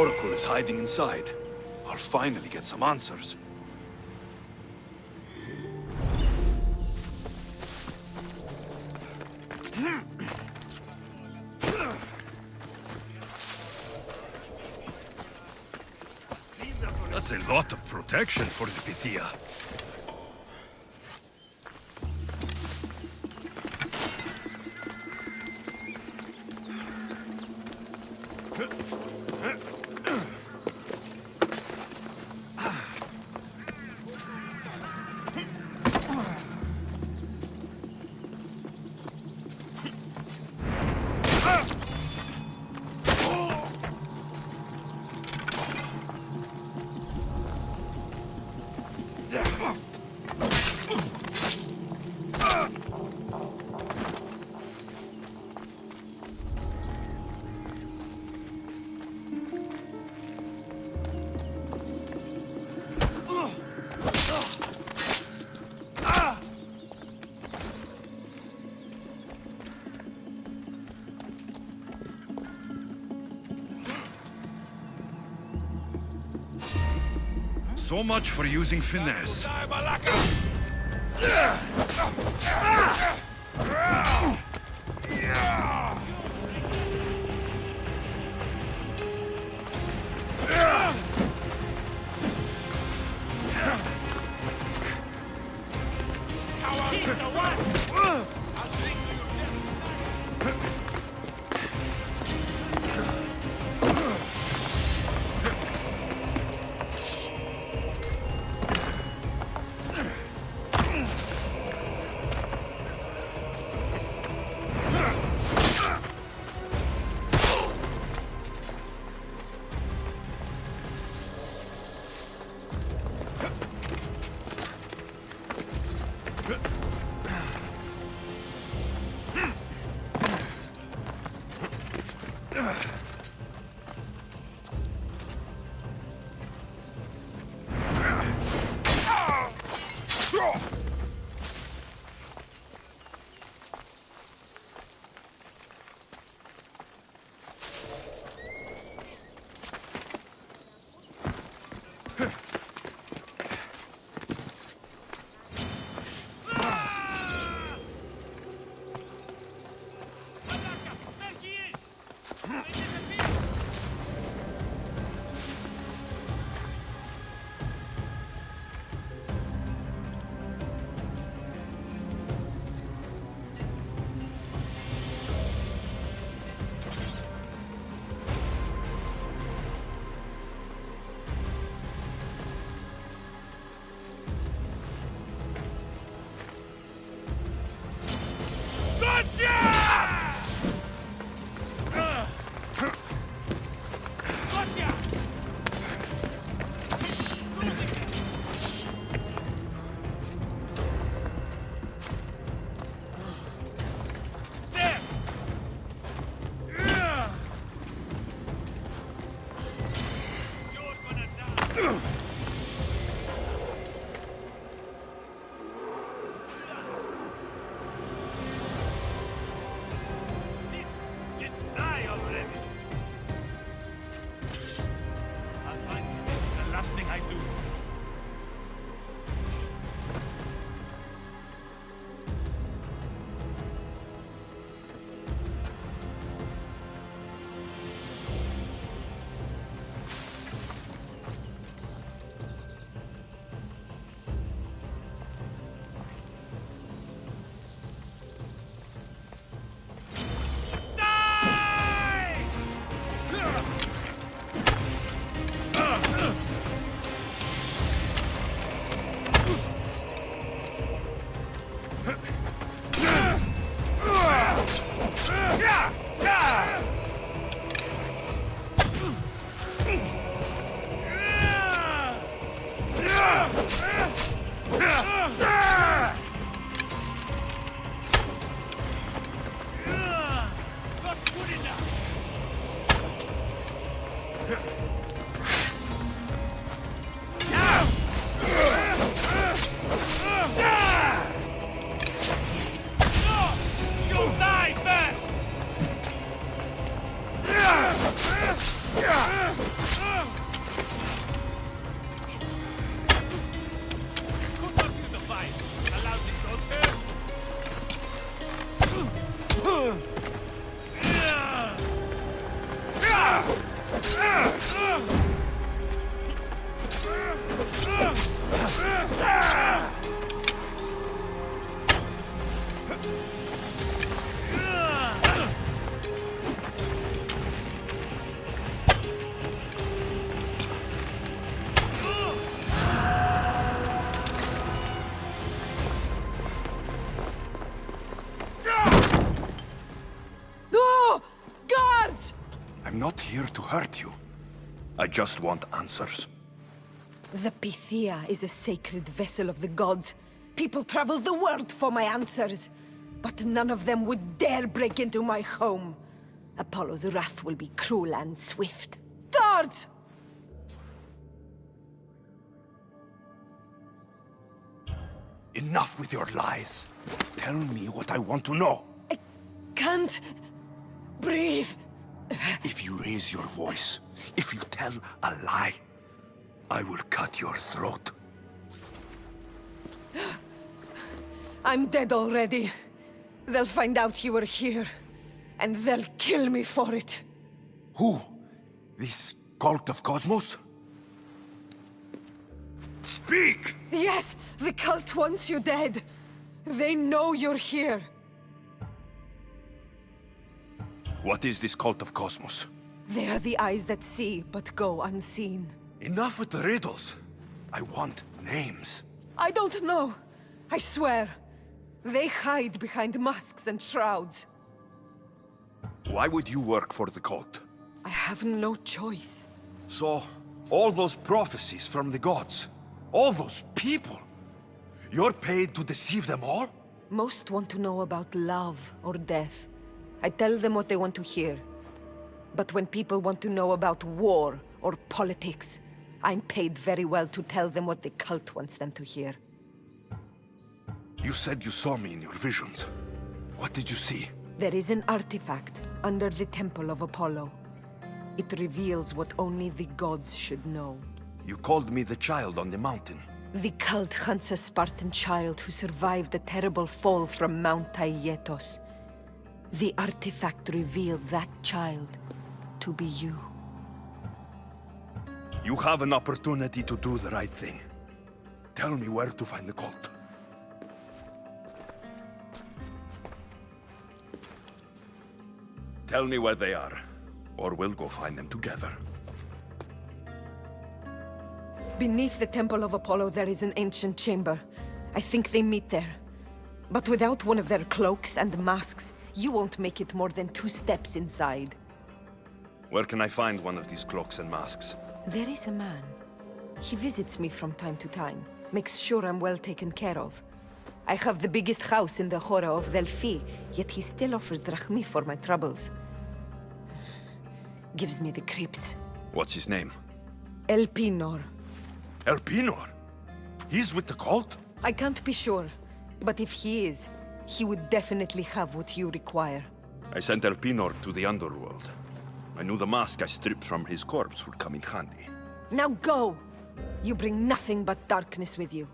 Oracle is hiding inside. I'll finally get some answers. That's a lot of protection for the Pythia. So much for using finesse. I'm not here to hurt you. I just want answers. The Pythia is a sacred vessel of the gods. People travel the world for my answers. But none of them would dare break into my home. Apollo's wrath will be cruel and swift. Guards! Enough with your lies. Tell me what I want to know. I can't breathe. If you raise your voice, if you tell a lie, I will cut your throat. I'm dead already. They'll find out you were here, and they'll kill me for it. Who? This cult of Cosmos? Speak! Yes, the cult wants you dead. They know you're here. What is this cult of Cosmos? They are the eyes that see, but go unseen. Enough with the riddles. I want names. I don't know. I swear. They hide behind masks and shrouds. Why would you work for the cult? I have no choice. So, all those prophecies from the gods, all those people, you're paid to deceive them all? Most want to know about love or death. I tell them what they want to hear. But when people want to know about war or politics, I'm paid very well to tell them what the cult wants them to hear. You said you saw me in your visions. What did you see? There is an artifact under the Temple of Apollo. It reveals what only the gods should know. You called me the child on the mountain. The cult hunts a Spartan child who survived a terrible fall from Mount Aietos. The artifact revealed that child to be you. You have an opportunity to do the right thing. Tell me where to find the cult. Tell me where they are, or we'll go find them together. Beneath the Temple of Apollo there is an ancient chamber. I think they meet there. But without one of their cloaks and masks, you won't make it more than 2 steps inside. Where can I find one of these cloaks and masks? There is a man. He visits me from time to time, makes sure I'm well taken care of. I have the biggest house in the Hora of Delphi, yet he still offers drachmi for my troubles. Gives me the creeps. What's his name? Elpinor. Elpinor? He's with the cult? I can't be sure, but if he is, he would definitely have what you require. I sent Elpinor to the underworld. I knew the mask I stripped from his corpse would come in handy. Now go! You bring nothing but darkness with you.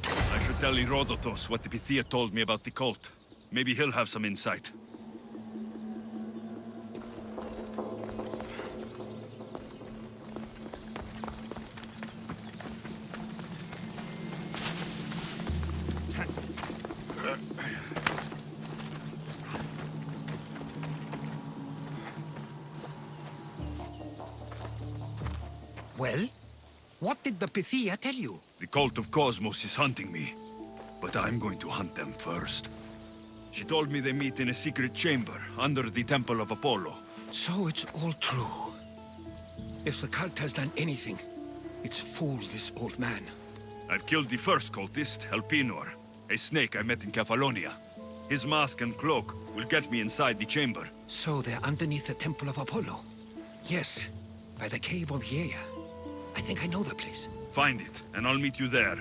I should tell Herodotus what the Pythia told me about the cult. Maybe he'll have some insight. Well? What did the Pythia tell you? The cult of Cosmos is hunting me, but I'm going to hunt them first. She told me they meet in a secret chamber under the Temple of Apollo. So it's all true. If the cult has done anything, it's fooled this old man. I've killed the first cultist, Elpinor, a snake I met in Cephalonia. His mask and cloak will get me inside the chamber. So they're underneath the Temple of Apollo? Yes, by the Cave of Yea. I think I know the place. Find it, and I'll meet you there.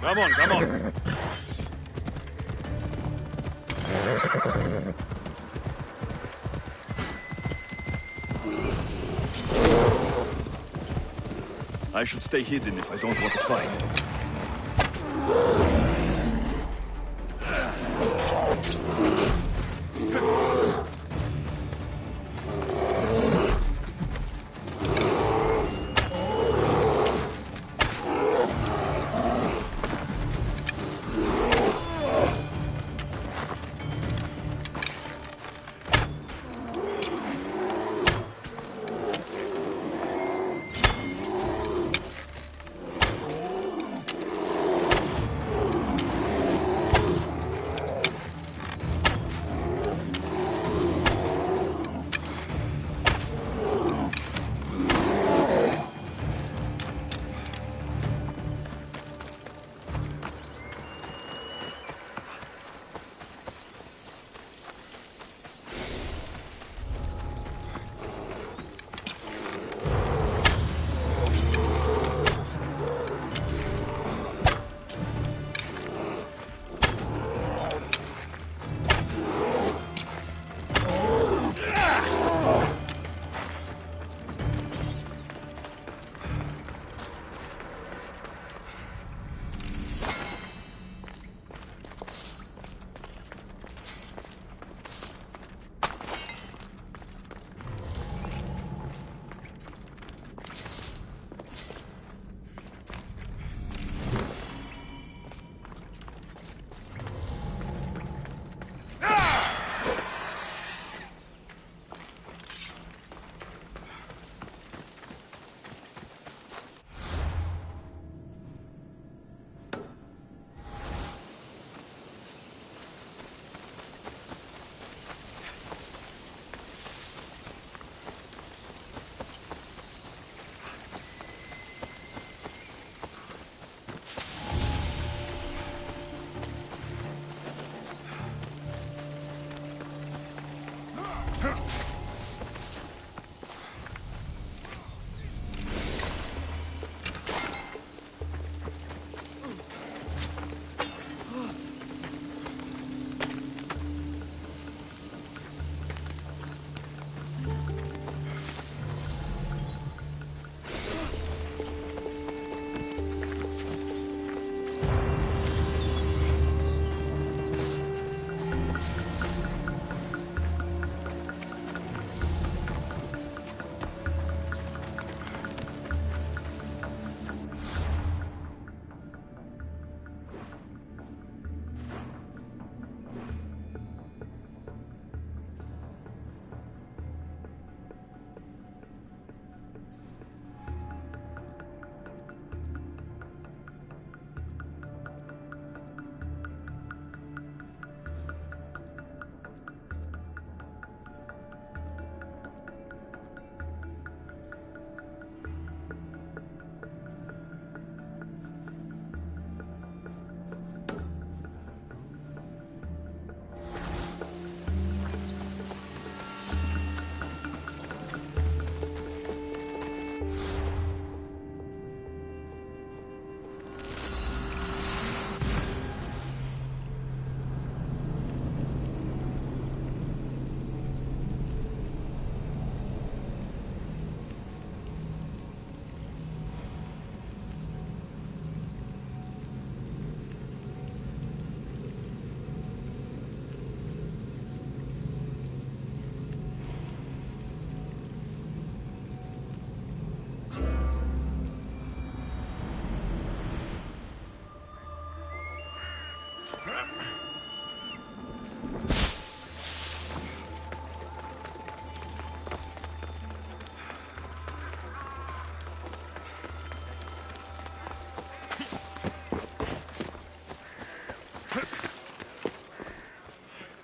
Come on, come on. I should stay hidden if I don't want to fight.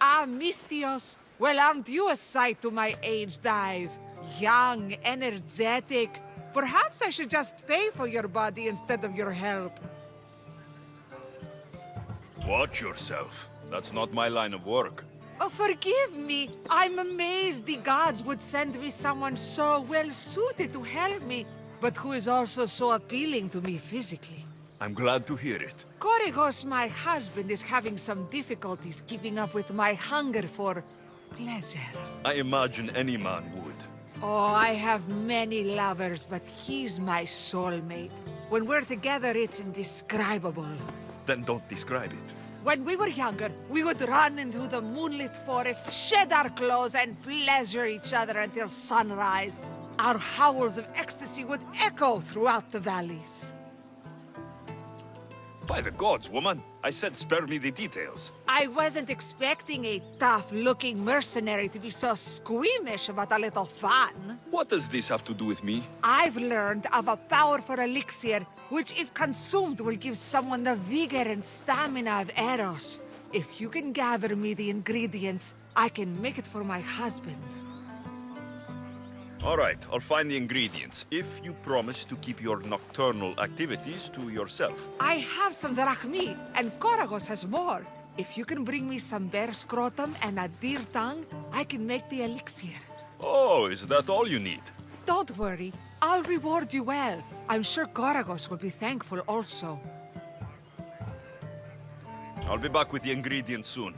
Ah, Mistios, well, aren't you a sight to my aged eyes? Young, energetic. Perhaps I should just pay for your body instead of your help. Watch yourself. That's not my line of work. Oh, forgive me. I'm amazed the gods would send me someone so well-suited to help me, but who is also so appealing to me physically. I'm glad to hear it. Korigos, my husband, is having some difficulties keeping up with my hunger for pleasure. I imagine any man would. Oh, I have many lovers, but he's my soulmate. When we're together, it's indescribable. Then don't describe it. When we were younger, we would run into the moonlit forest, shed our clothes, and pleasure each other until sunrise. Our howls of ecstasy would echo throughout the valleys. By the gods, woman. I said spare me the details. I wasn't expecting a tough-looking mercenary to be so squeamish about a little fun. What does this have to do with me? I've learned of a powerful elixir, which if consumed will give someone the vigor and stamina of Eros. If you can gather me the ingredients, I can make it for my husband. All right, I'll find the ingredients, if you promise to keep your nocturnal activities to yourself. I have some drachmi, and Koragos has more. If you can bring me some bear scrotum and a deer tongue, I can make the elixir. Oh, is that all you need? Don't worry, I'll reward you well. I'm sure Koragos will be thankful also. I'll be back with the ingredients soon.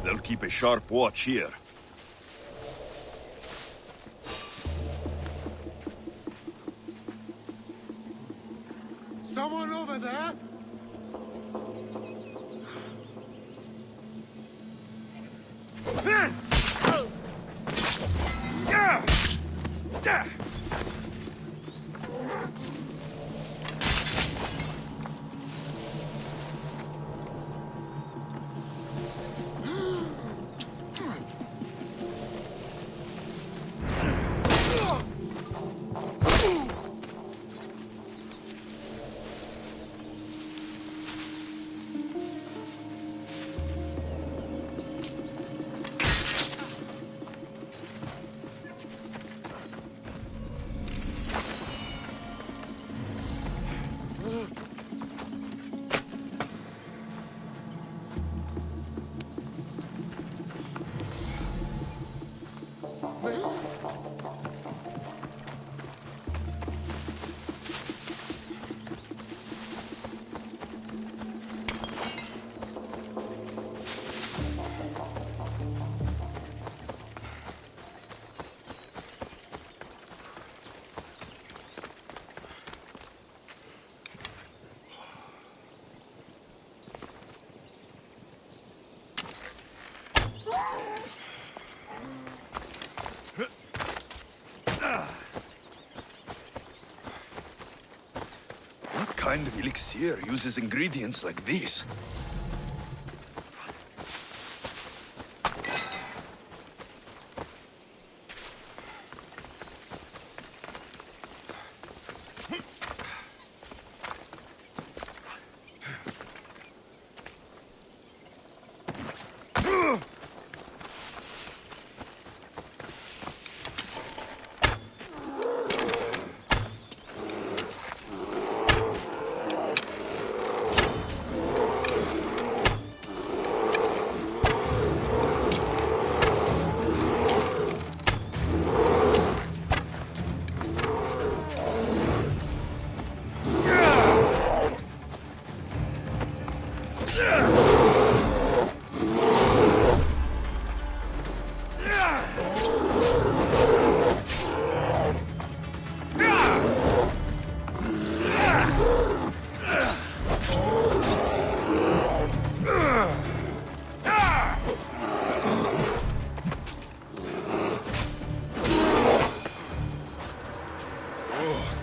They'll keep a sharp watch here. Someone over there? kind of elixir uses ingredients like these?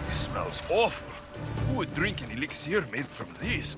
Smells awful. Who would drink an elixir made from these?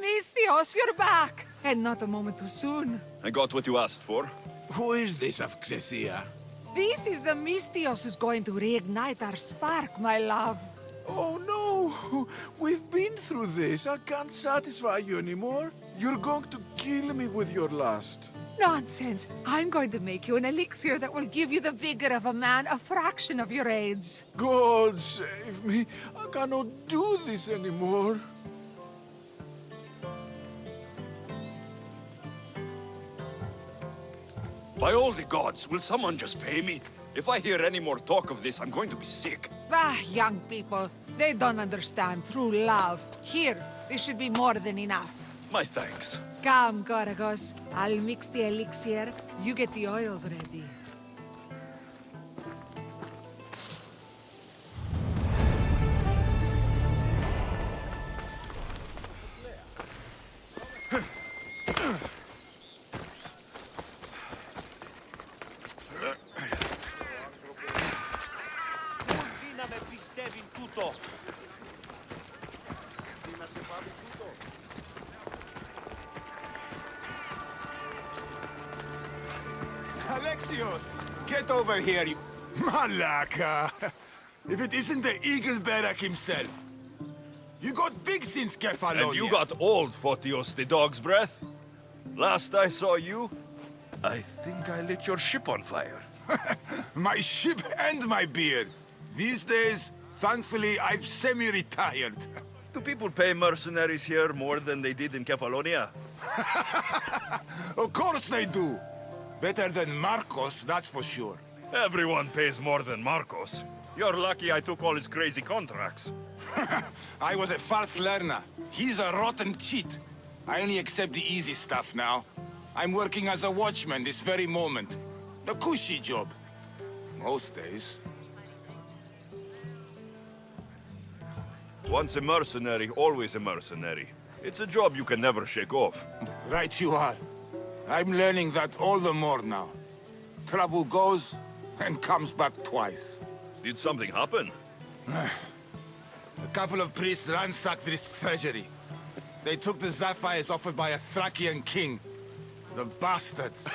Misthios, you're back! And not a moment too soon. I got what you asked for. Who is this of Xesia? This is the Misthios who's going to reignite our spark, my love. Oh no! We've been through this. I can't satisfy you anymore. You're going to kill me with your lust. Nonsense. I'm going to make you an elixir that will give you the vigor of a man a fraction of your age. God save me. I cannot do this anymore. By all the gods, will someone just pay me? If I hear any more talk of this, I'm going to be sick. Ah, young people. They don't understand true love. Here, this should be more than enough. My thanks. Come, Gorgos. I'll mix the elixir. You get the oils ready. Alexios, get over here, you... Malaka! If it isn't the Eagle Barak himself. You got big since Kefalonia. And you got old, Photios the dog's breath. Last I saw you, I think I lit your ship on fire. My ship and my beard. These days, thankfully, I've semi-retired. Do people pay mercenaries here more than they did in Kefalonia? Of course they do. Better than Marcos, that's for sure. Everyone pays more than Marcos. You're lucky I took all his crazy contracts. I was a fast learner. He's a rotten cheat. I only accept the easy stuff now. I'm working as a watchman this very moment. The cushy job. Most days. Once a mercenary, always a mercenary. It's a job you can never shake off. Right you are. I'm learning that all the more now. Trouble goes and comes back twice. Did something happen? A couple of priests ransacked this treasury. They took the sapphires offered by a Thracian king. The bastards.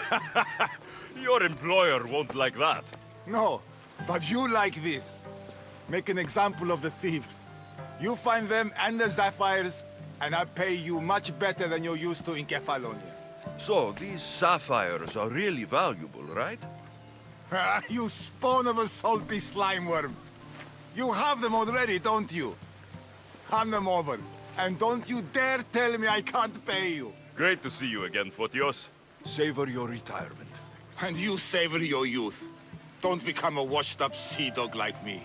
Your employer won't like that. No, but you like this. Make an example of the thieves. You find them and the sapphires, and I pay you much better than you're used to in Kefalonia. So, these sapphires are really valuable, right? You spawn of a salty slime worm. You have them already, don't you? Hand them over. And don't you dare tell me I can't pay you. Great to see you again, Photios. Savor your retirement. And you savor your youth. Don't become a washed-up sea dog like me.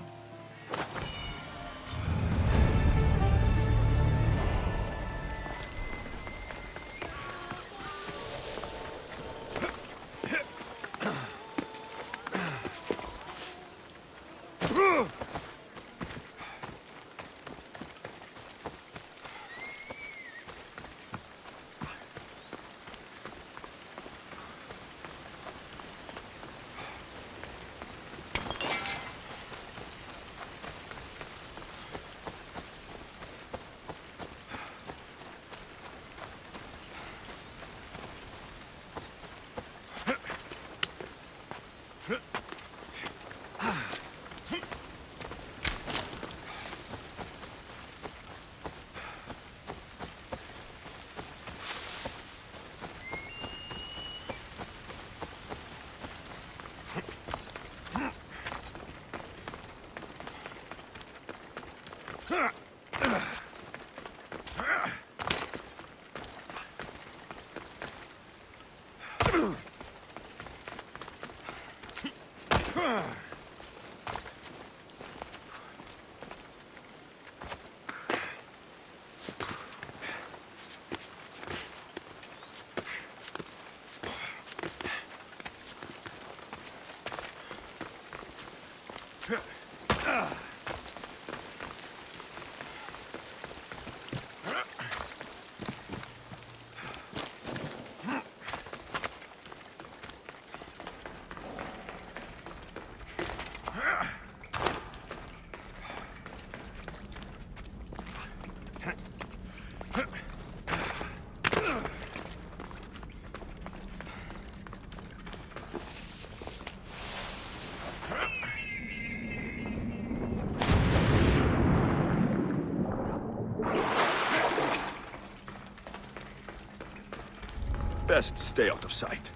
Best stay out of sight.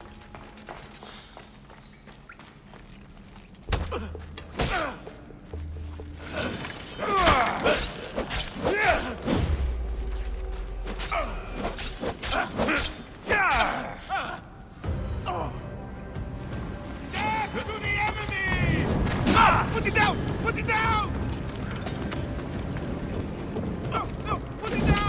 Put it down! Put it down! No, no, put it down!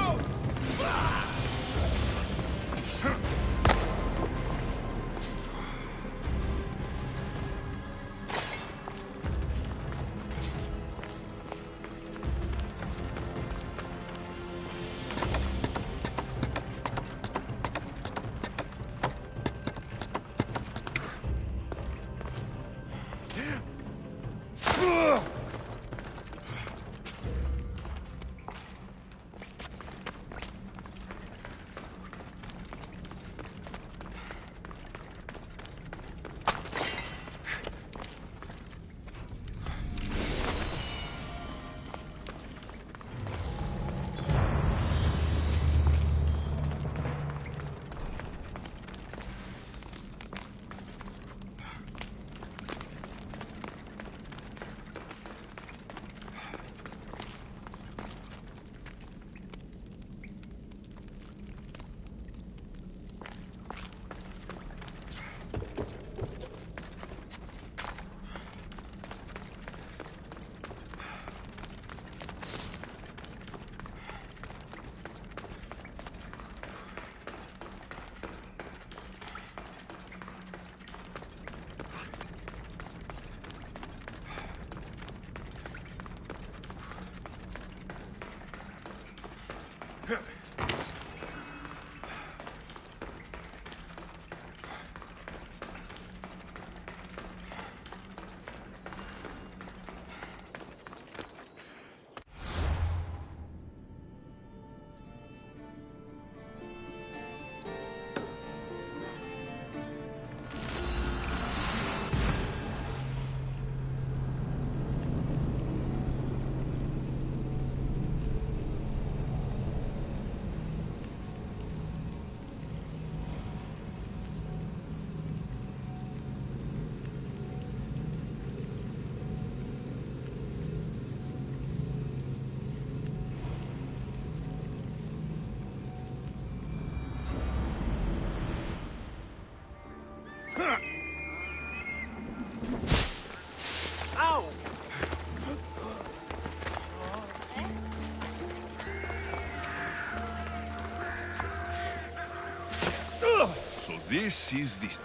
This is the...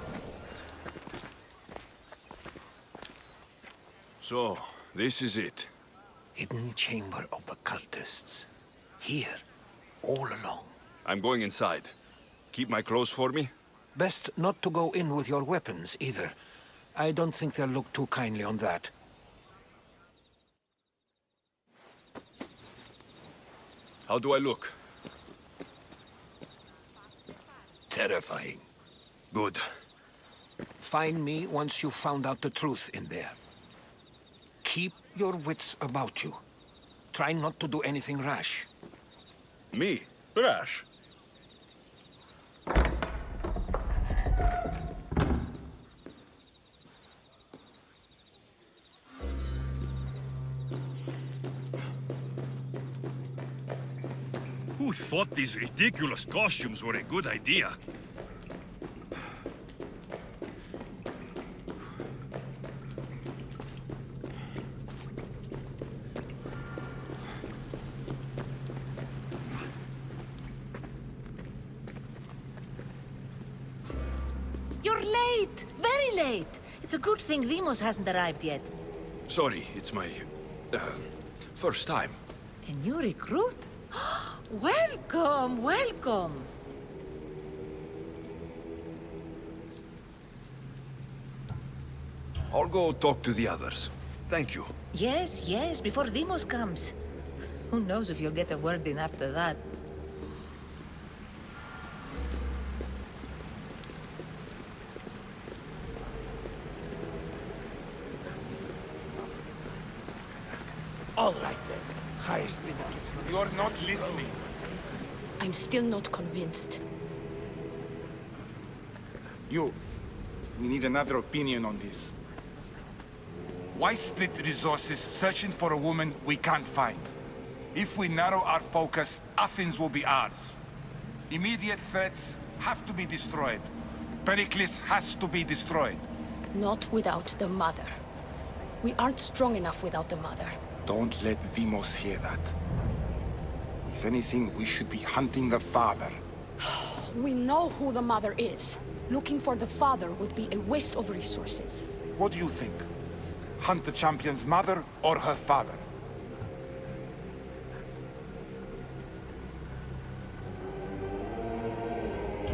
So, this is it. Hidden chamber of the cultists. Here, all along. I'm going inside. Keep my clothes for me? Best not to go in with your weapons, either. I don't think they'll look too kindly on that. How do I look? Terrifying. Good. Find me once you've found out the truth in there. Keep your wits about you. Try not to do anything rash. Me? Rash? Who thought these ridiculous costumes were a good idea? You're late! Very late! It's a good thing Demos hasn't arrived yet. Sorry, it's my... first time. A new recruit? Welcome, welcome! I'll go talk to the others. Thank you. Yes, yes, before Demos comes. Who knows if you'll get a word in after that. All right, then. Highest bidder gets the... You're not listening. I'm still not convinced. You. We need another opinion on this. Why split resources searching for a woman we can't find? If we narrow our focus, Athens will be ours. Immediate threats have to be destroyed. Pericles has to be destroyed. Not without the mother. We aren't strong enough without the mother. Don't let Demos hear that. If anything, we should be hunting the father. We know who the mother is. Looking for the father would be a waste of resources. What do you think? Hunt the champion's mother or her father?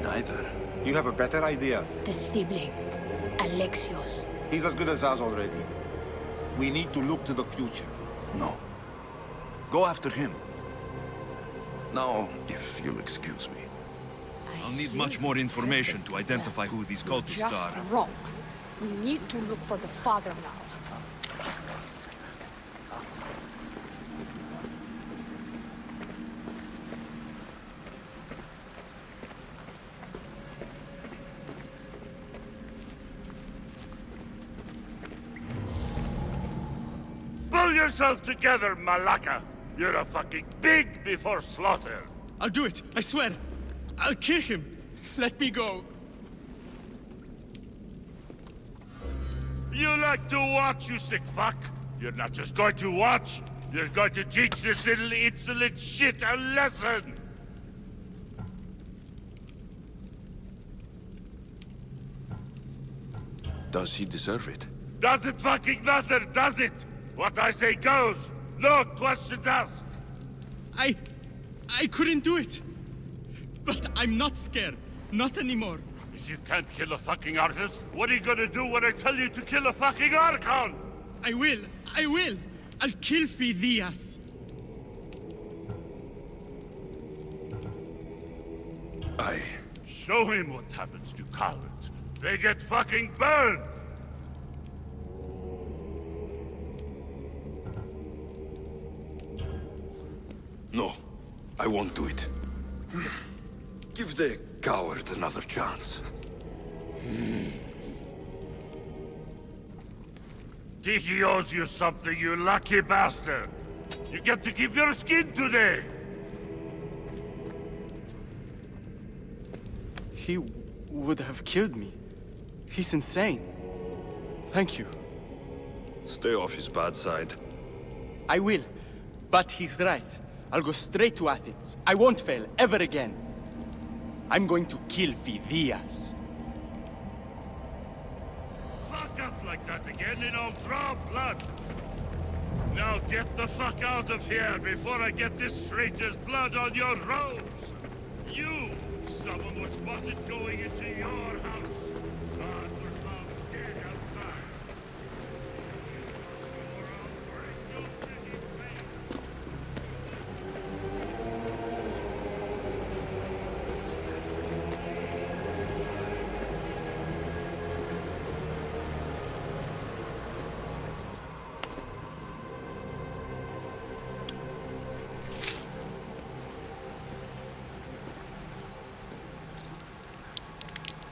Neither. You have a better idea. The sibling, Alexios. He's as good as ours already. We need to look to the future. No. Go after him. Now, if you'll excuse me. I'll need much more information to identify who these cultists Just are. wrong. We need to look for the father now. Pull yourself together, Malaka! You're a fucking pig before slaughter! I'll do it, I swear! I'll kill him! Let me go! You like to watch, you sick fuck? You're not just going to watch, you're going to teach this little insolent shit a lesson! Does he deserve it? Doesn't fucking matter, does it? What I say goes! No questions asked! I couldn't do it! But I'm not scared. Not anymore. If you can't kill a fucking artist, what are you gonna do when I tell you to kill a fucking Archon? I will! I will! I'll kill Phidias! Show him what happens to cowards. They get fucking burned! No, I won't do it. Give the coward another chance. Tiki owes you something, you lucky bastard! You get to keep your skin today! He would have killed me. He's insane. Thank you. Stay off his bad side. I will. But he's right. I'll go straight to Athens. I won't fail ever again. I'm going to kill Phidias. like that again and I'll draw blood. Now get the fuck out of here before I get this traitor's blood on your robes! You! Someone was spotted going into your house. Guards were found dead outside. Or I'll break your pretty face!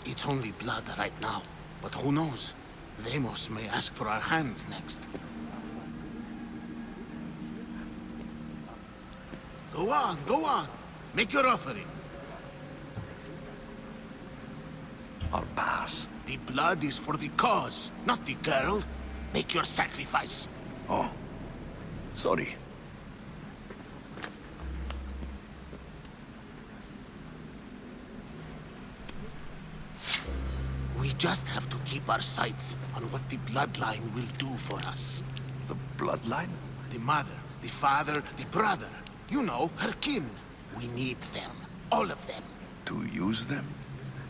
It's only blood right now, but who knows? Deimos may ask for our hands next. Go on, go on. Make your offering. I'll pass. The blood is for the cause, not the girl. Make your sacrifice. Oh. Sorry. We just have to keep our sights on what the bloodline will do for us. The bloodline? The mother, the father, the brother. You know, her kin. We need them. All of them. To use them?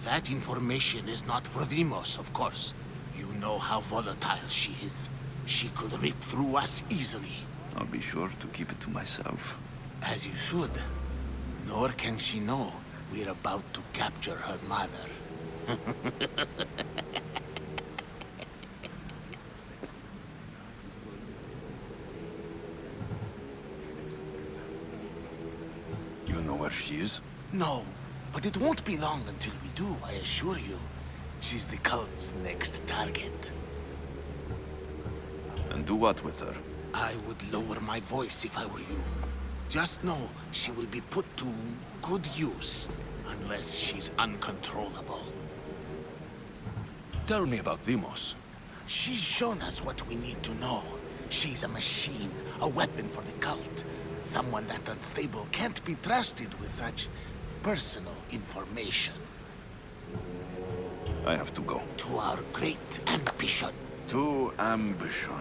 That information is not for Deimos, of course. You know how volatile she is. She could rip through us easily. I'll be sure to keep it to myself. As you should. Nor can she know we're about to capture her mother. You know where she is? No, but it won't be long until we do, I assure you. She's the cult's next target. And do what with her? I would lower my voice if I were you. Just know she will be put to good use, unless she's uncontrollable. Tell me about Deimos. She's shown us what we need to know. She's a machine, a weapon for the cult. Someone that unstable can't be trusted with such personal information. I have to go. To our great ambition. To ambition.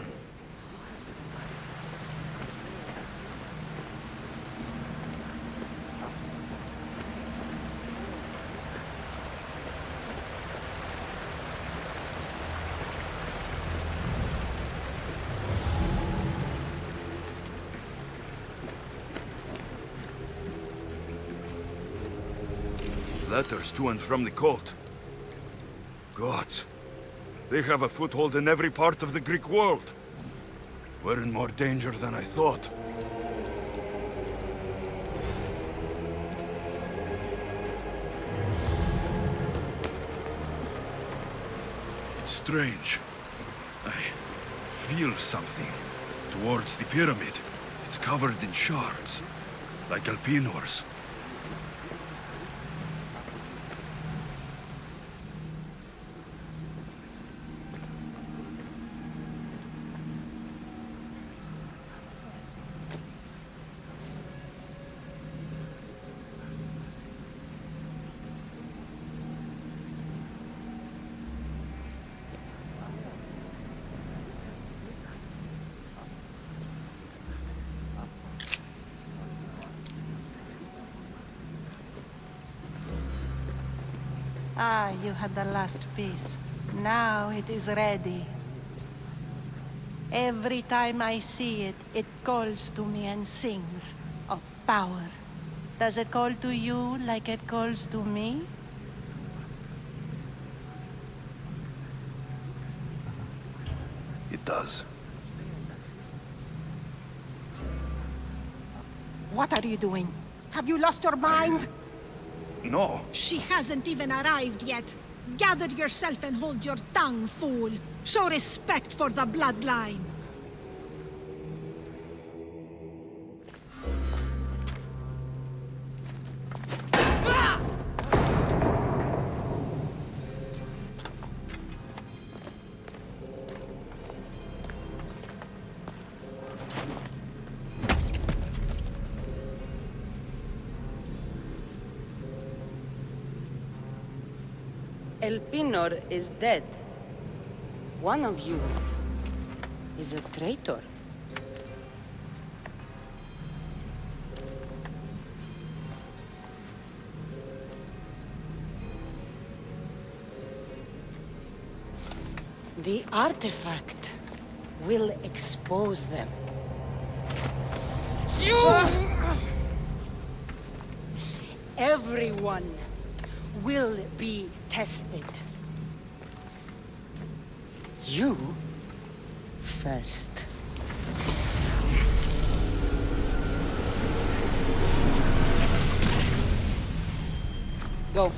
Letters to and from the cult. Gods. They have a foothold in every part of the Greek world. We're in more danger than I thought. It's strange. I feel something towards the pyramid. It's covered in shards, like Alpinors. Ah, you had the last piece. Now it is ready. Every time I see it, it calls to me and sings of power. Does it call to you like it calls to me? It does. What are you doing? Have you lost your mind? No. She hasn't even arrived yet. Gather yourself and hold your tongue, fool. Show respect for the bloodline. Elpinor is dead. One of you is a traitor. The artifact will expose them. Everyone will be tested. You first. Go.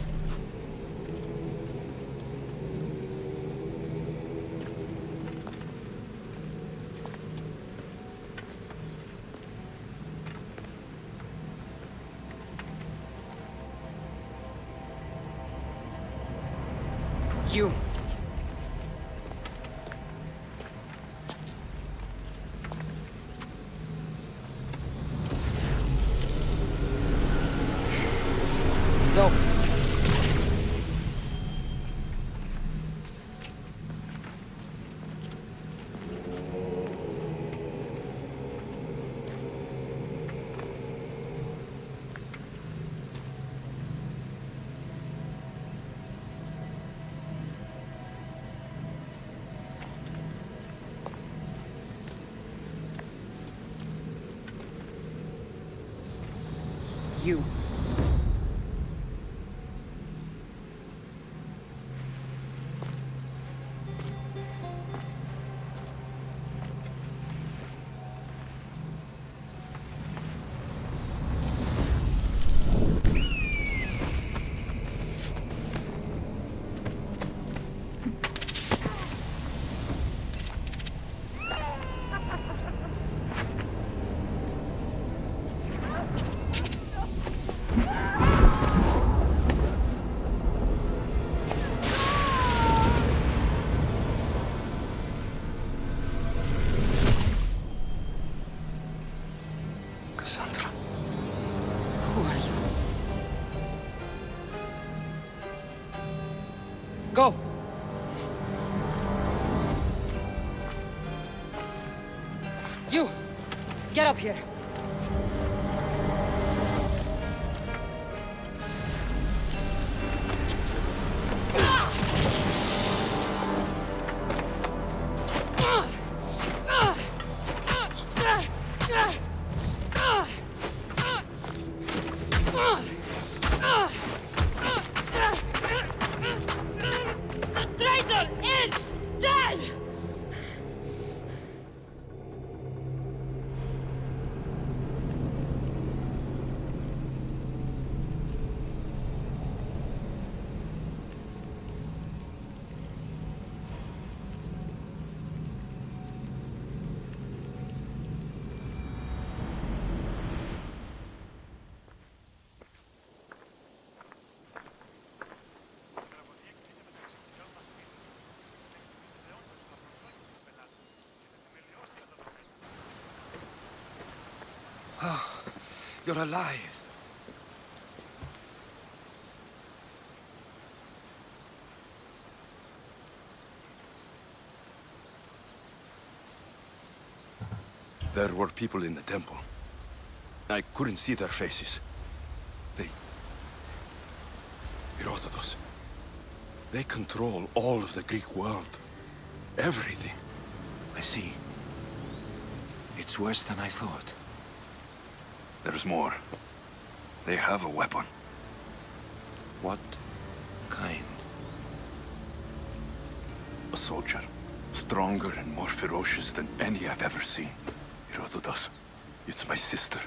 You. Go. You. Go! You! Get up here! Oh, you're alive. There were people in the temple. I couldn't see their faces. They... Herodotus. They control all of the Greek world. Everything. I see. It's worse than I thought. There's more. They have a weapon. What kind? A soldier. Stronger and more ferocious than any I've ever seen. Herodotus. It's my sister.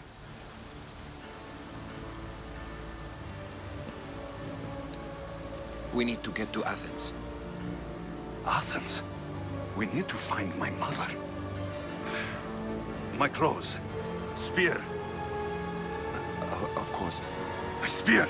We need to get to Athens. Athens? We need to find my mother. My clothes. Spear. Of course. My spear!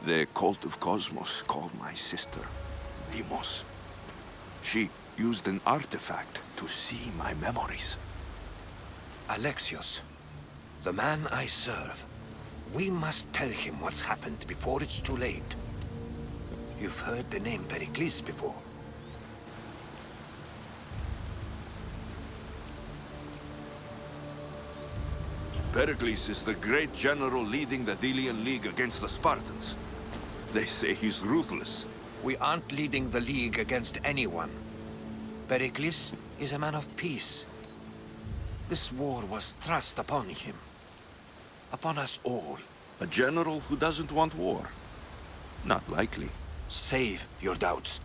The cult of Cosmos called my sister Demos. She used an artifact to see my memories. Alexios, the man I serve. We must tell him what's happened before it's too late. You've heard the name Pericles before. Pericles is the great general leading the Delian League against the Spartans. They say he's ruthless. We aren't leading the League against anyone. Pericles is a man of peace. This war was thrust upon him. Upon us all. A general who doesn't want war? Not likely. Save your doubts.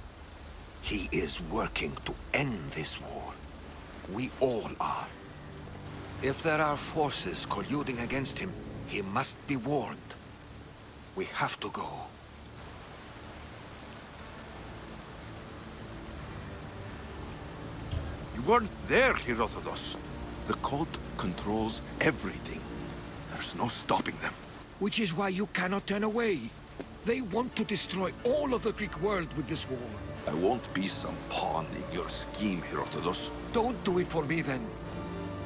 He is working to end this war. We all are. If there are forces colluding against him, he must be warned. We have to go. You weren't there, Herodotus. The cult controls everything. There's no stopping them. Which is why you cannot turn away. They want to destroy all of the Greek world with this war. I won't be some pawn in your scheme, Herodotus. Don't do it for me, then.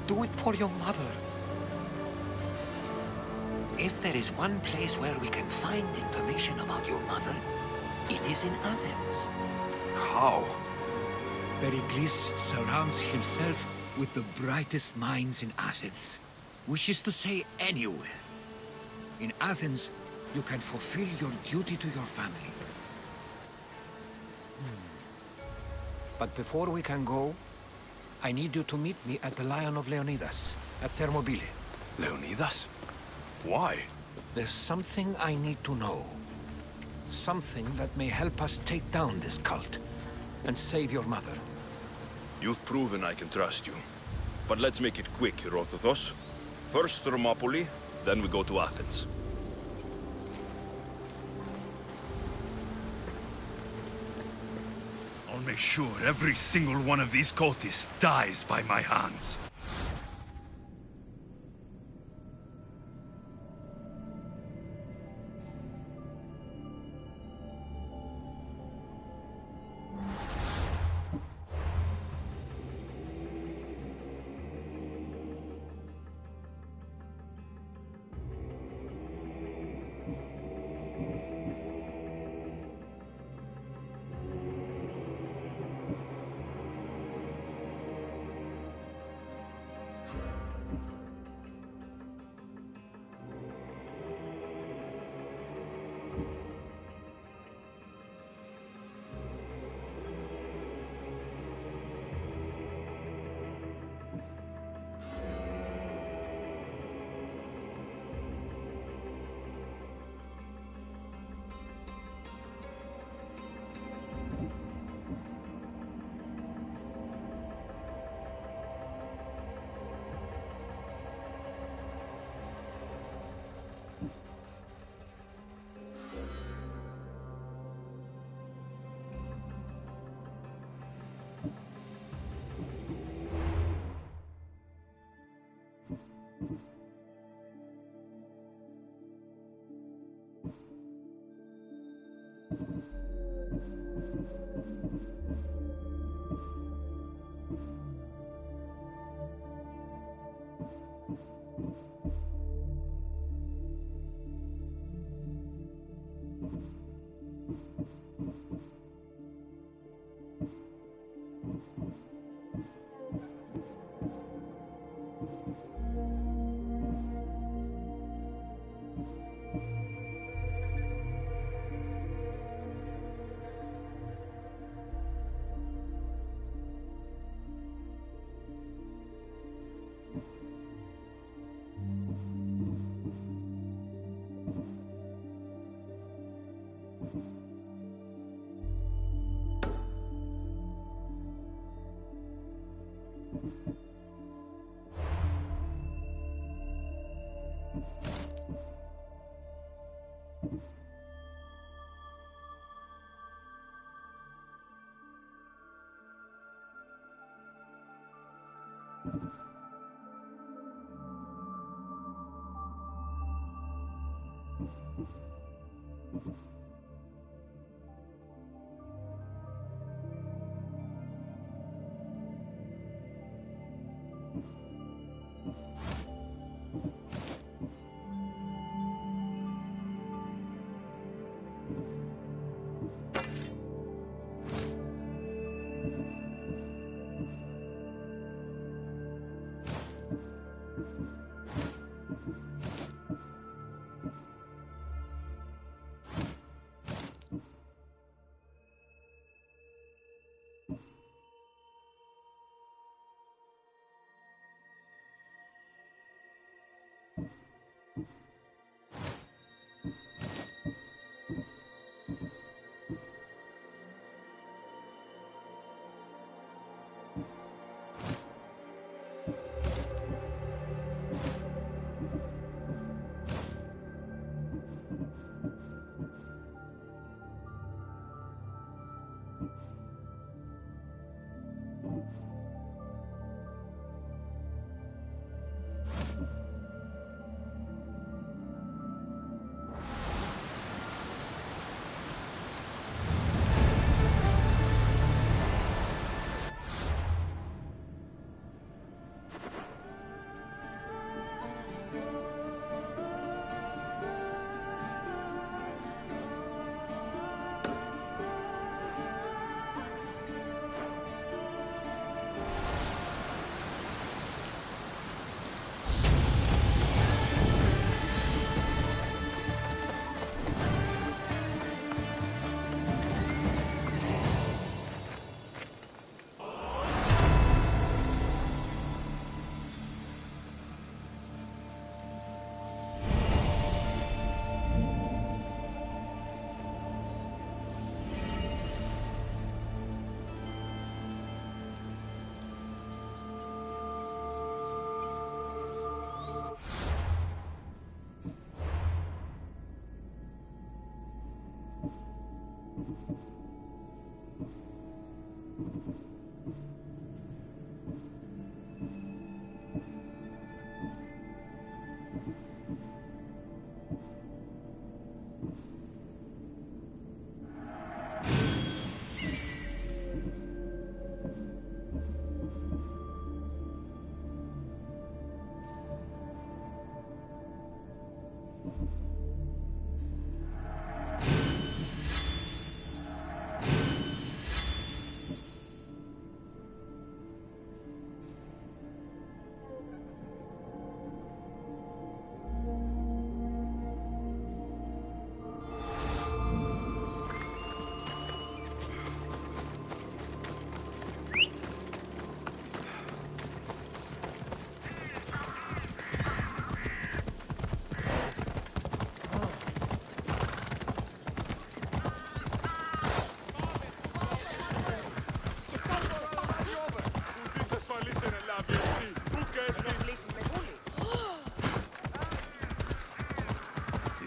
Do it for your mother. If there is one place where we can find information about your mother, it is in Athens. How? Pericles surrounds himself with the brightest minds in Athens. Which is to say, anywhere. In Athens, you can fulfill your duty to your family. But before we can go, I need you to meet me at the Lion of Leonidas, at Thermopylae. Leonidas? Why? There's something I need to know. Something that may help us take down this cult and save your mother. You've proven I can trust you. But let's make it quick, Herodotus. First Thermopylae, then we go to Athens. I'll make sure every single one of these cultists dies by my hands.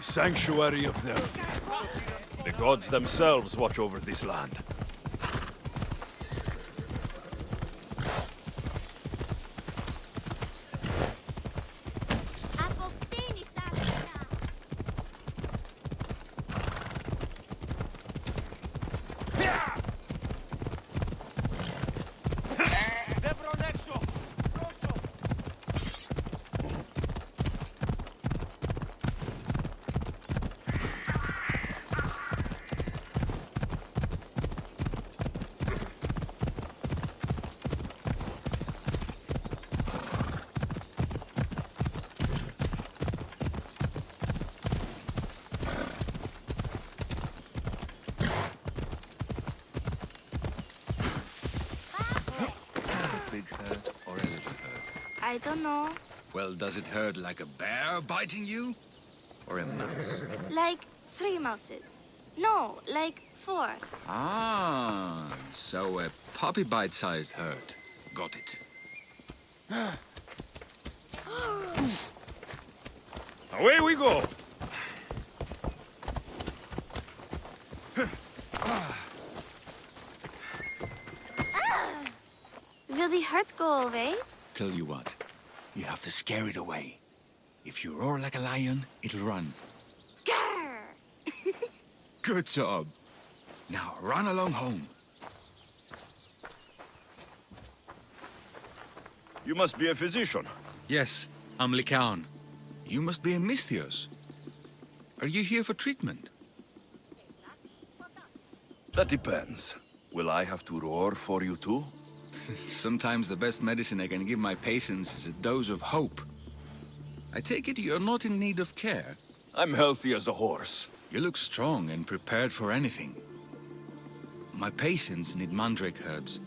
Sanctuary of Delphi. The gods themselves watch over this land. I don't know. Well, does it hurt like a bear biting you? Or a mouse? Like 3 mouses. No, like 4. Ah, so a puppy bite-sized hurt. Got it. Away we go! Will the hurts go away? Tell you what, you have to scare it away. If you roar like a lion, it'll run. Grr! Good job. Now run along home. You must be a physician. Yes, I'm Lycaon. You must be a Misthios. Are you here for treatment? That depends. Will I have to roar for you too? Sometimes the best medicine I can give my patients is a dose of hope. I take it you're not in need of care? I'm healthy as a horse. You look strong and prepared for anything. My patients need mandrake herbs.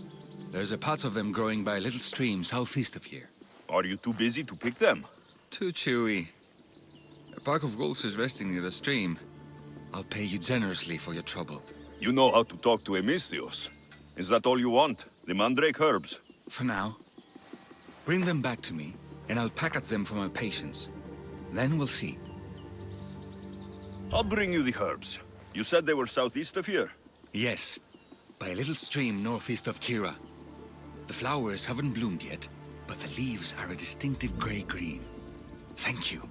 There's a patch of them growing by a little stream southeast of here. Are you too busy to pick them? Too chewy. A pack of wolves is resting near the stream. I'll pay you generously for your trouble. You know how to talk to a Misthios. Is that all you want? The mandrake herbs? For now. Bring them back to me, and I'll package them for my patients. Then we'll see. I'll bring you the herbs. You said they were southeast of here? Yes, by a little stream northeast of Kira. The flowers haven't bloomed yet, but the leaves are a distinctive gray-green. Thank you.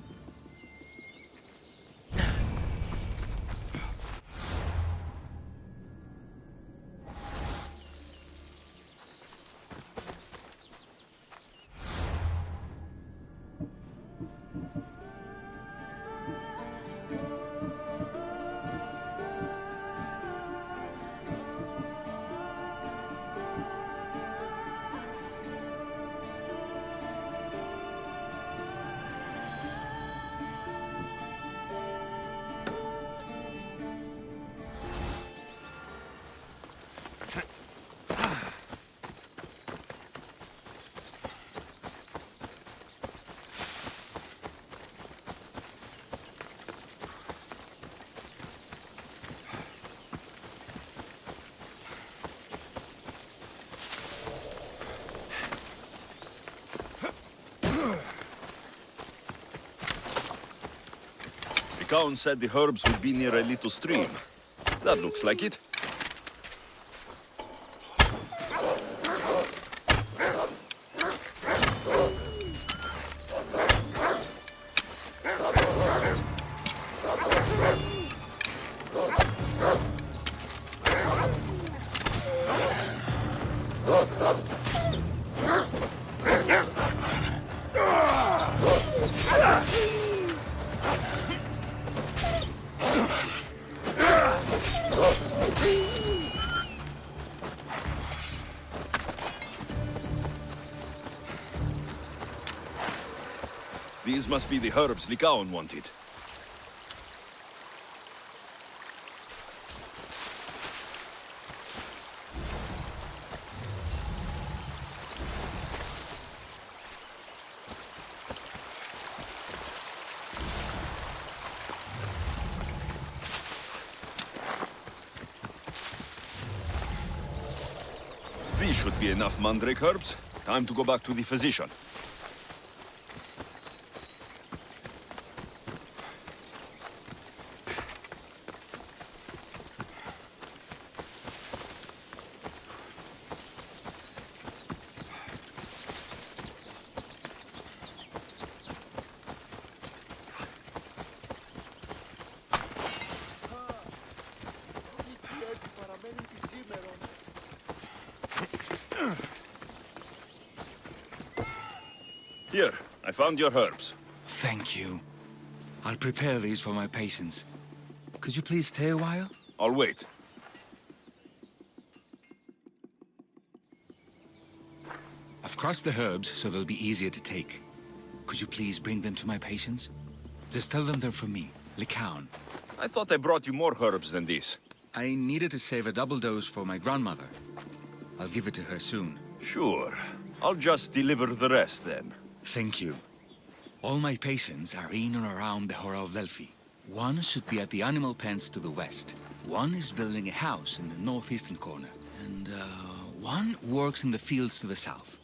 Count said the herbs would be near a little stream. That looks like it. These must be the herbs Lycaon wanted. These should be enough mandrake herbs. Time to go back to the physician. Here, I found your herbs. Thank you. I'll prepare these for my patients. Could you please stay a while? I'll wait. I've crushed the herbs so they'll be easier to take. Could you please bring them to my patients? Just tell them they're from me, Lycaon. I thought I brought you more herbs than this. I needed to save a double dose for my grandmother. I'll give it to her soon. Sure. I'll just deliver the rest then. Thank you. All my patients are in and around the Hora of Delphi. One should be at the animal pens to the west. One is building a house in the northeastern corner. And, one works in the fields to the south.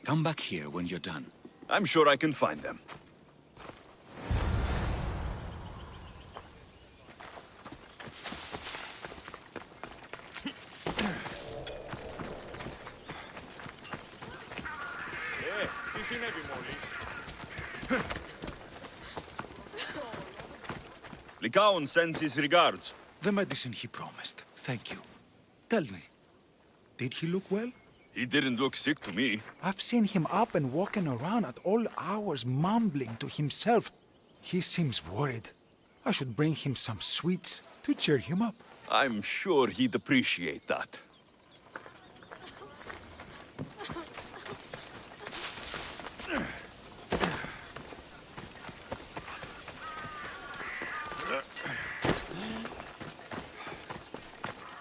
Come back here when you're done. I'm sure I can find them. Lycaon sends his regards. The medicine he promised. Thank you. Tell me, did he look well? He didn't look sick to me. I've seen him up and walking around at all hours, mumbling to himself. He seems worried. I should bring him some sweets to cheer him up. I'm sure he'd appreciate that.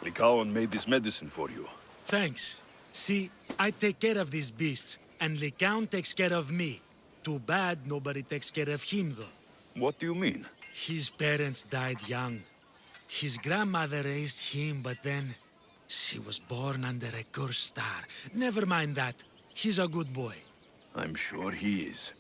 Lycaon made this medicine for you. Thanks. See, I take care of these beasts, and Lycaon takes care of me. Too bad nobody takes care of him, though. What do you mean? His parents died young. His grandmother raised him, but then she was born under a cursed star. Never mind that. He's a good boy. I'm sure he is.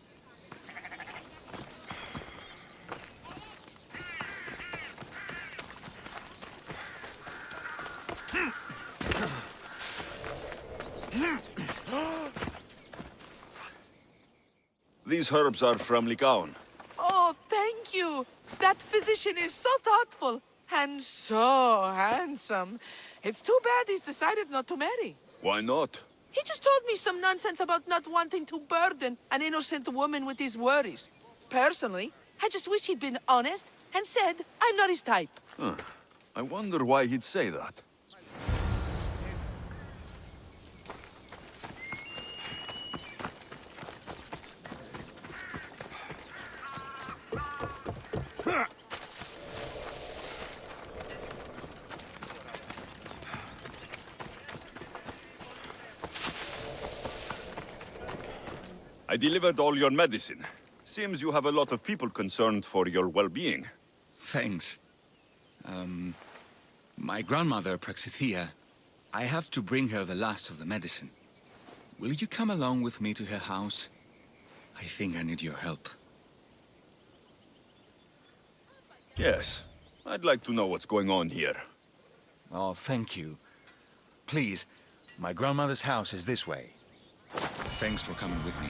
These herbs are from Lycaon. Oh, thank you. That physician is so thoughtful and so handsome. It's too bad he's decided not to marry. Why not? He just told me some nonsense about not wanting to burden an innocent woman with his worries. Personally, I just wish he'd been honest and said I'm not his type. Huh. I wonder why he'd say that. I delivered all your medicine. Seems you have a lot of people concerned for your well-being. Thanks. My grandmother, Praxithea, I have to bring her the last of the medicine. Will you come along with me to her house? I think I need your help. Yes. I'd like to know what's going on here. Oh, thank you. Please, my grandmother's house is this way. Thanks for coming with me.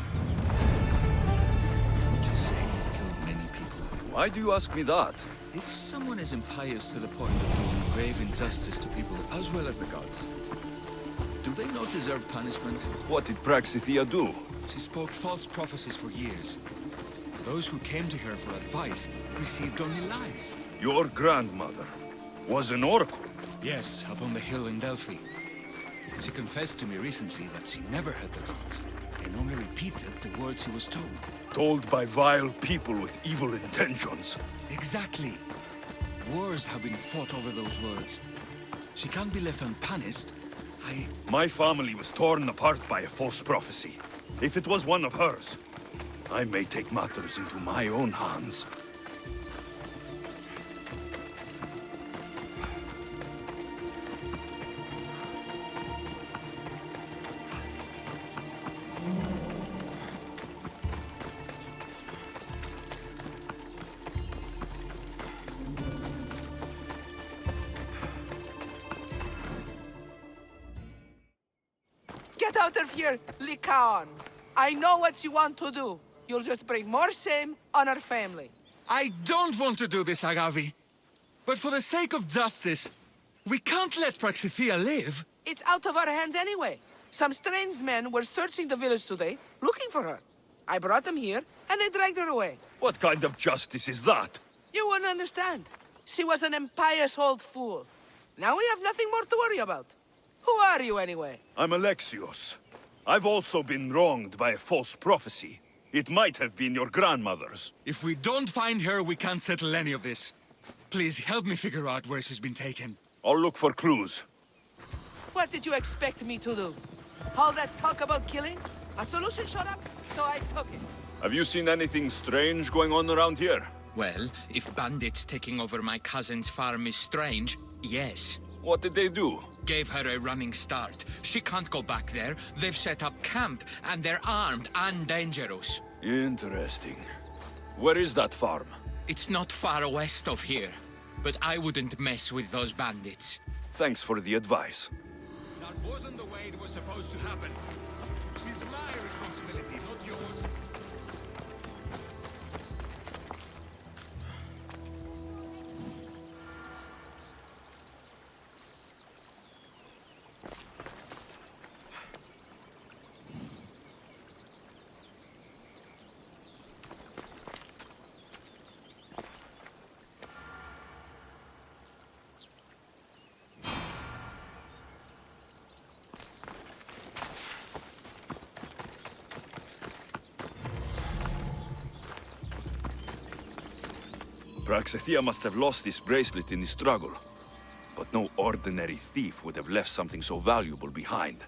Would you say you've killed many people? Why do you ask me that? If someone is impious to the point of doing grave injustice to people as well as the gods, do they not deserve punishment? What did Praxithea do? She spoke false prophecies for years. Those who came to her for advice received only lies. Your grandmother was an oracle? Yes, up on the hill in Delphi. She confessed to me recently that she never heard the gods, and only repeated the words she was told. Told by vile people with evil intentions. Exactly. Wars have been fought over those words. She can't be left unpunished. My family was torn apart by a false prophecy. If it was one of hers, I may take matters into my own hands. Get out of here, Lycaon. I know what you want to do. You'll just bring more shame on our family. I don't want to do this, Agavi. But for the sake of justice, we can't let Praxithea live. It's out of our hands anyway. Some strange men were searching the village today, looking for her. I brought them here, and they dragged her away. What kind of justice is that? You wouldn't understand. She was an impious old fool. Now we have nothing more to worry about. Who are you, anyway? I'm Alexios. I've also been wronged by a false prophecy. It might have been your grandmother's. If we don't find her, we can't settle any of this. Please help me figure out where she's been taken. I'll look for clues. What did you expect me to do? All that talk about killing? A solution showed up, so I took it. Have you seen anything strange going on around here? Well, if bandits taking over my cousin's farm is strange, yes. What did they do? Gave her a running start. She can't go back there. They've set up camp, and they're armed and dangerous. Interesting. Where is that farm? It's not far west of here, but I wouldn't mess with those bandits. Thanks for the advice. That wasn't the way it was supposed to happen. She's my responsibility, not yours. Praxithea must have lost this bracelet in the struggle. But no ordinary thief would have left something so valuable behind.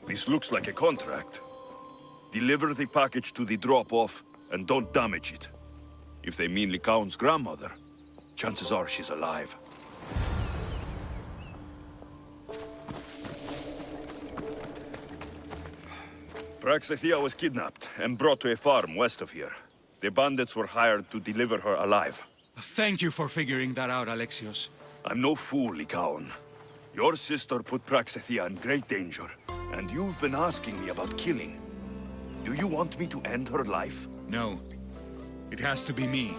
This looks like a contract. Deliver the package to the drop-off, and don't damage it. If they mean Lycaon's grandmother, chances are she's alive. Praxithea was kidnapped and brought to a farm west of here. The bandits were hired to deliver her alive. Thank you for figuring that out, Alexios. I'm no fool, Lycaon. Your sister put Praxithea in great danger, and you've been asking me about killing. Do you want me to end her life? No. It has to be me.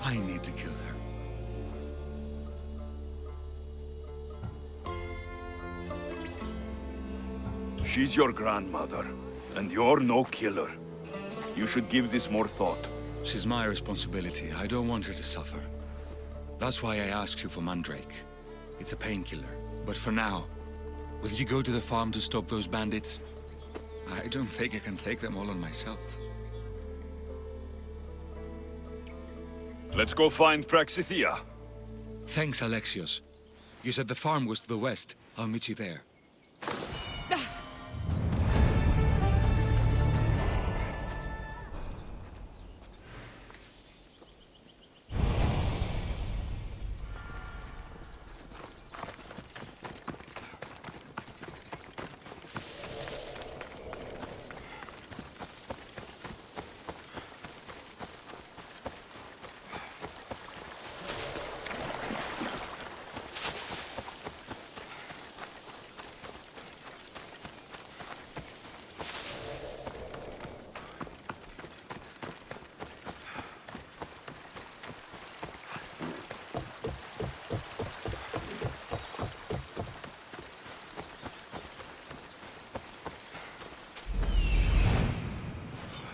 I need to kill her. She's your grandmother, and you're no killer. You should give this more thought. She's my responsibility. I don't want her to suffer. That's why I asked you for Mandrake. It's a painkiller. But for now, will you go to the farm to stop those bandits? I don't think I can take them all on myself. Let's go find Praxithea. Thanks, Alexios. You said the farm was to the west. I'll meet you there.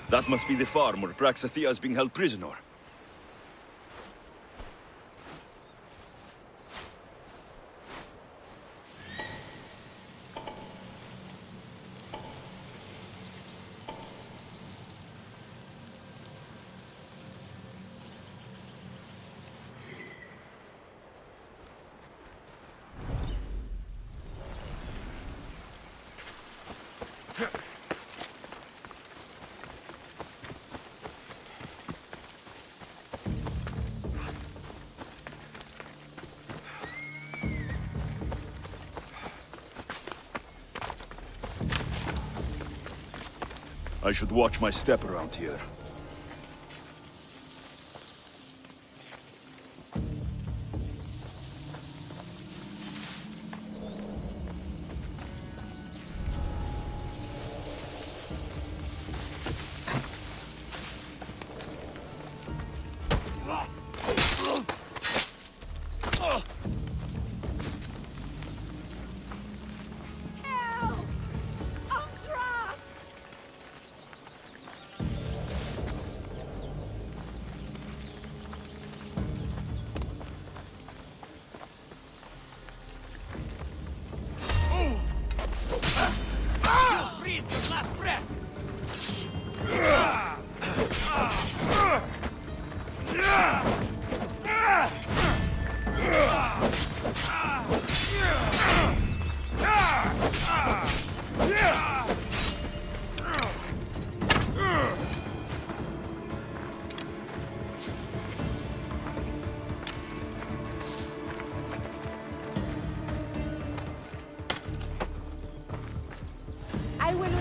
That must be the farm where Praxithea is being held prisoner. I should watch my step around here.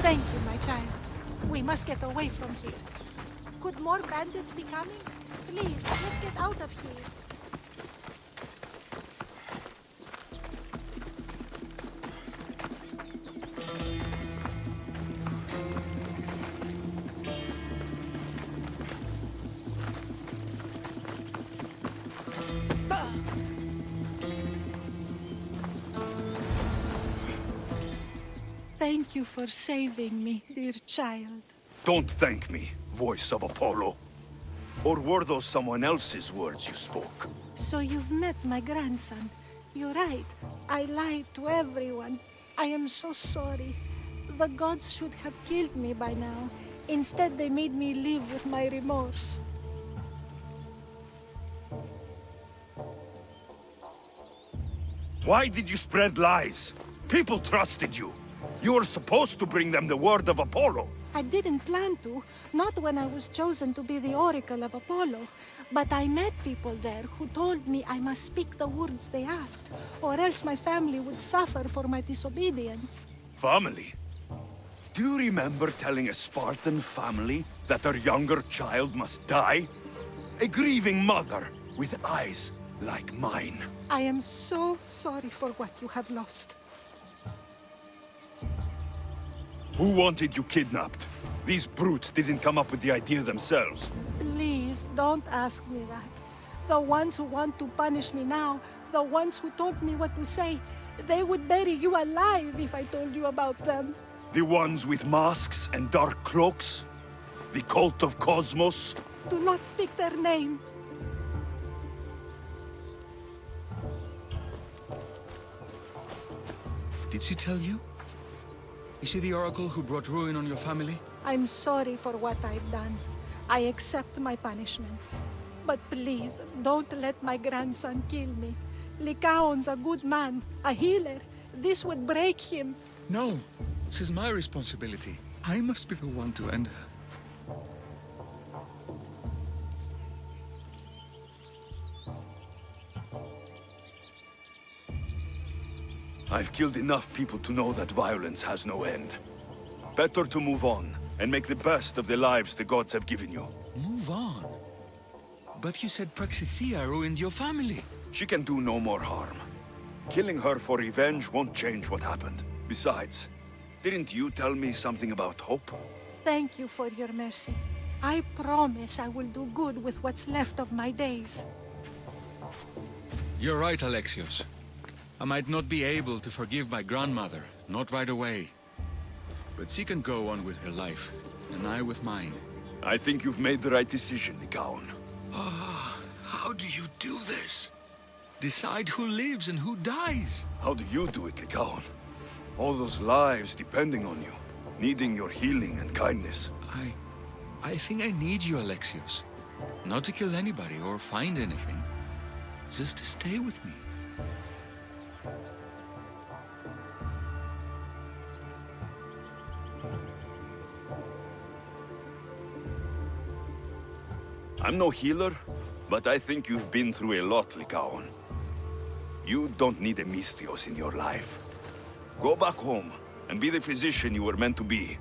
Thank you, my child. We must get away from here. Could more bandits be coming? Please, let's get out of here. Thank you for saving me, dear child. Don't thank me, voice of Apollo. Or were those someone else's words you spoke? So you've met my grandson. You're right. I lied to everyone. I am so sorry. The gods should have killed me by now. Instead, they made me live with my remorse. Why did you spread lies? People trusted you. You were supposed to bring them the word of Apollo. I didn't plan to, not when I was chosen to be the Oracle of Apollo. But I met people there who told me I must speak the words they asked, or else my family would suffer for my disobedience. Family? Do you remember telling a Spartan family that their younger child must die? A grieving mother with eyes like mine. I am so sorry for what you have lost. Who wanted you kidnapped? These brutes didn't come up with the idea themselves. Please, don't ask me that. The ones who want to punish me now, the ones who told me what to say, they would bury you alive if I told you about them. The ones with masks and dark cloaks? The cult of Cosmos? Do not speak their name. Did she tell you? Is she the oracle who brought ruin on your family? I'm sorry for what I've done. I accept my punishment. But please, don't let my grandson kill me. Lycaon's a good man, a healer. This would break him. No, this is my responsibility. I must be the one to end her. I've killed enough people to know that violence has no end. Better to move on, and make the best of the lives the gods have given you. Move on? But you said Praxithea ruined your family. She can do no more harm. Killing her for revenge won't change what happened. Besides, didn't you tell me something about hope? Thank you for your mercy. I promise I will do good with what's left of my days. You're right, Alexios. I might not be able to forgive my grandmother, not right away. But she can go on with her life, and I with mine. I think you've made the right decision, Lycaon. How do you do this? Decide who lives and who dies? How do you do it, Lycaon? All those lives depending on you, needing your healing and kindness. I think I need you, Alexios. Not to kill anybody or find anything. Just to stay with me. I'm no healer, but I think you've been through a lot, Lycaon. You don't need a Misthios in your life. Go back home and be the physician you were meant to be.